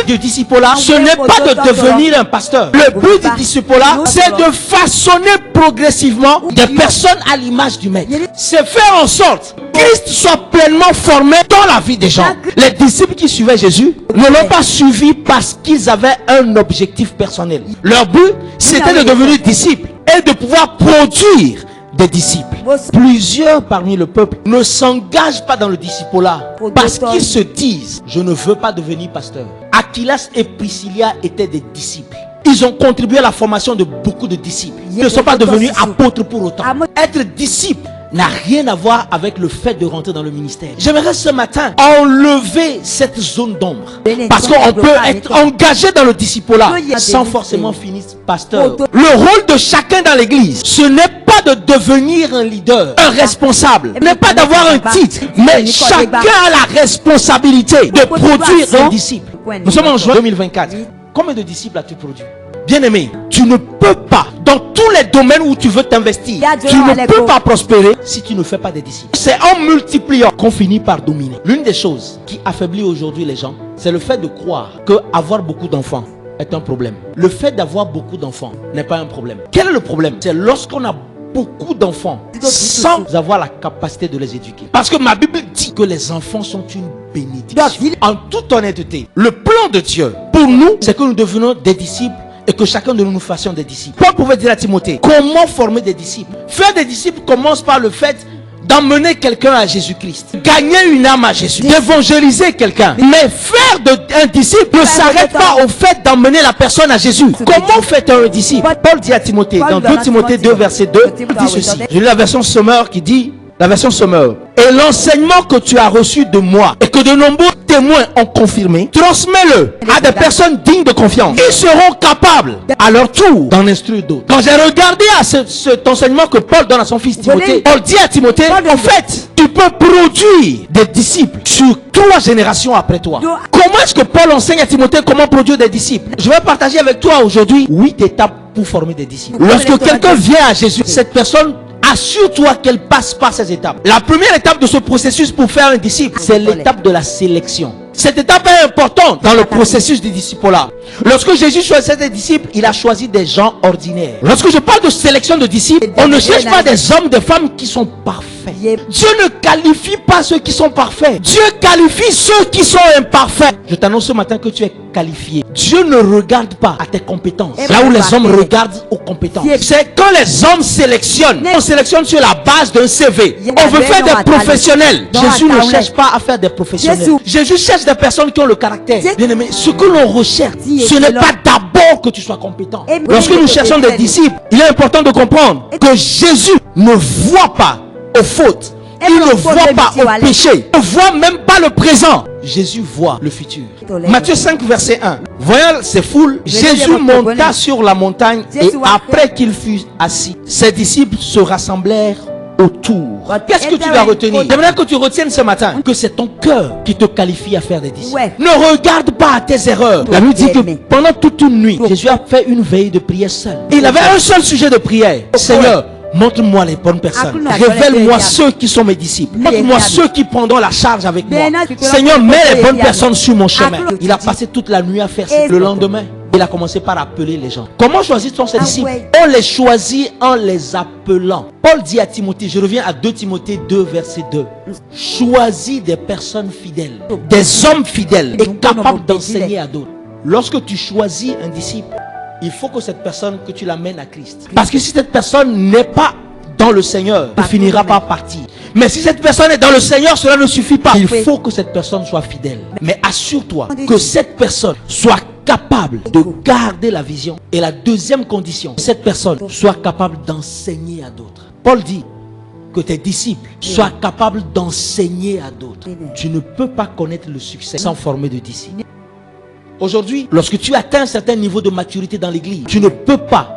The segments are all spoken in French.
but du disciple-là, ce n'est pas de devenir un pasteur. Le but du disciple-là, c'est de façonner progressivement des personnes à l'image du maître. C'est faire en sorte que Christ soit pleinement formé dans la vie des gens. Les disciples qui suivaient Jésus ne l'ont pas suivi parce qu'ils avaient un objectif personnel. Leur but, c'était de devenir disciples et de pouvoir produire des disciples. Plusieurs parmi le peuple ne s'engagent pas dans le disciple-là parce qu'ils se disent: je ne veux pas devenir pasteur. Aquilas et Priscilla étaient des disciples. Ils ont contribué à la formation de beaucoup de disciples. Ils ne sont pas devenus apôtres pour autant. Être disciple n'a rien à voir avec le fait de rentrer dans le ministère. J'aimerais ce matin enlever cette zone d'ombre, parce qu'on peut être engagé dans le disciple-là sans forcément finir pasteur. Le rôle de chacun dans l'église, ce n'est pas de devenir un leader, un responsable, ce n'est pas d'avoir un titre, mais chacun a la responsabilité de produire un disciple. Nous sommes en juin 2024. Combien de disciples as-tu produit? Bien-aimé, tu ne peux pas, dans tous les domaines où tu veux t'investir, tu ne peux pas prospérer si tu ne fais pas des disciples. C'est en multipliant qu'on finit par dominer. L'une des choses qui affaiblit aujourd'hui les gens, c'est le fait de croire qu'avoir beaucoup d'enfants est un problème. Le fait d'avoir beaucoup d'enfants n'est pas un problème. Quel est le problème? C'est lorsqu'on a beaucoup d'enfants sans avoir la capacité de les éduquer. Parce que ma Bible dit que les enfants sont une bénédiction. En toute honnêteté, le plan de Dieu pour nous, c'est que nous devenons des disciples et que chacun de nous fassions des disciples. Paul pouvait dire à Timothée: comment former des disciples? Faire des disciples commence par le fait d'emmener quelqu'un à Jésus-Christ, gagner une âme à Jésus, d'évangéliser quelqu'un. Mais faire un disciple ne s'arrête pas au fait d'emmener la personne à Jésus. Comment fait-on un disciple? Paul dit à Timothée, dans 2 Timothée 2 verset 2, il dit ceci. Je lis la version Sommer qui dit, la version Sommer: et l'enseignement que tu as reçu de moi et que de nombreux témoins ont confirmé, transmets-le à des personnes dignes de confiance. Ils seront capables à leur tour d'en instruire d'autres. Quand j'ai regardé à cet enseignement que Paul donne à son fils Timothée, Paul dit à Timothée: en fait, tu peux produire des disciples sur 3 générations après toi. Comment est-ce que Paul enseigne à Timothée comment produire des disciples? Je vais partager avec toi aujourd'hui 8 étapes pour former des disciples. Lorsque quelqu'un vient à Jésus, cette personne, assure-toi qu'elle passe par ces étapes. La première étape de ce processus pour faire un disciple, c'est l'étape de la sélection. Cette étape est importante dans le processus du disciple-là. Lorsque Jésus choisissait des disciples, il a choisi des gens ordinaires. Lorsque je parle de sélection de disciples, on ne cherche pas des hommes, des femmes qui sont parfaits. Dieu ne qualifie pas ceux qui sont parfaits. Dieu qualifie ceux qui sont imparfaits. Je t'annonce ce matin que tu es qualifié. Dieu ne regarde pas à tes compétences. Là où les hommes regardent aux compétences, c'est quand les hommes sélectionnent. On sélectionne sur la base d'un CV. On veut faire des professionnels. Jésus ne cherche pas à faire des professionnels. Jésus cherche des personnes qui ont le caractère. Bien aimé, ce que l'on recherche, ce n'est pas d'abord que tu sois compétent. Lorsque nous cherchons des disciples, il est important de comprendre que Jésus ne voit pas aux fautes. Il ne voit pas au péché. Il ne voit même pas le présent. Jésus voit le futur. Matthieu 5 verset 1. Voyant ces foules, Jésus monta sur la montagne et après qu'il fut assis, ses disciples se rassemblèrent autour. Qu'est-ce que tu dois retenir? J'aimerais que tu retiennes ce matin que c'est ton cœur qui te qualifie à faire des disciples. Ne regarde pas à tes erreurs. La Bible dit que pendant toute une nuit, Jésus a fait une veille de prière seul. Et il avait un seul sujet de prière. Seigneur, montre-moi les bonnes personnes. Révèle-moi ceux qui sont mes disciples. Montre-moi ceux qui prendront la charge avec moi. Seigneur, mets les bonnes personnes sur mon chemin. Il a passé toute la nuit à faire ça. Le lendemain, il a commencé par appeler les gens. Comment choisit-on ses disciples? On les choisit en les appelant. Paul dit à Timothée, je reviens à 2 Timothée 2 verset 2. Choisis des personnes fidèles, des hommes fidèles et capables d'enseigner à d'autres. Lorsque tu choisis un disciple, il faut que cette personne, que tu l'amènes à Christ. Parce que si cette personne n'est pas dans le Seigneur, il finira par partir. Mais si cette personne est dans le Seigneur, cela ne suffit pas. Il faut que cette personne soit fidèle. Mais assure-toi que cette personne soit capable de garder la vision. Et la deuxième condition, cette personne soit capable d'enseigner à d'autres. Paul dit que tes disciples soient capables d'enseigner à d'autres. Tu ne peux pas connaître le succès sans former de disciples. Aujourd'hui, lorsque tu atteins un certain niveau de maturité dans l'église, tu ne peux pas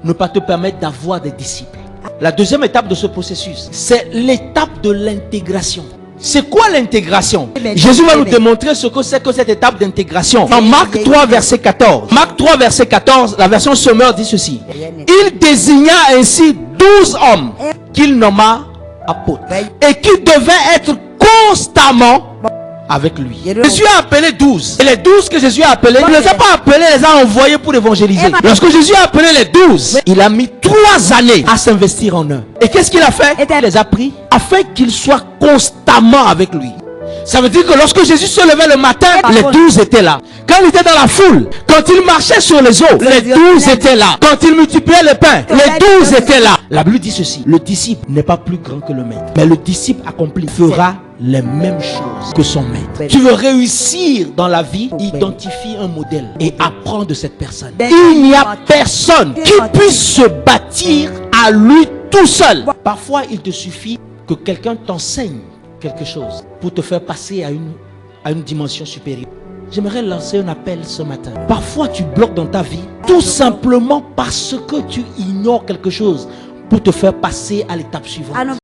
ne pas te permettre d'avoir des disciples. La deuxième étape de ce processus, c'est l'étape de l'intégration. C'est quoi l'intégration? Jésus va nous démontrer ce que c'est que cette étape d'intégration. Dans Marc 3 verset 14. Marc 3 verset 14, la version Sommer dit ceci. Il désigna ainsi 12 hommes qu'il nomma apôtres et qui devaient être constamment avec lui. Jésus a appelé 12. Et les 12 que Jésus a appelés, il ne les a pas appelés, il les a envoyés pour évangéliser. Lorsque Jésus a appelé les 12, il a mis 3 années à s'investir en eux. Et qu'est-ce qu'il a fait? Il les a pris afin qu'ils soient constamment avec lui. Ça veut dire que lorsque Jésus se levait le matin, les 12 étaient là. Quand il était dans la foule, quand il marchait sur les eaux, les 12 étaient là. Quand il multipliait les pains, les 12 étaient là. La Bible dit ceci: le disciple n'est pas plus grand que le maître, mais le disciple accompli fera les mêmes choses que son maître. Tu veux réussir dans la vie, identifie un modèle et apprends de cette personne. Il n'y a personne qui puisse se bâtir à lui tout seul. Parfois, il te suffit que quelqu'un t'enseigne quelque chose pour te faire passer à une dimension supérieure. J'aimerais lancer un appel ce matin. Parfois tu bloques dans ta vie tout simplement parce que tu ignores quelque chose pour te faire passer à l'étape suivante.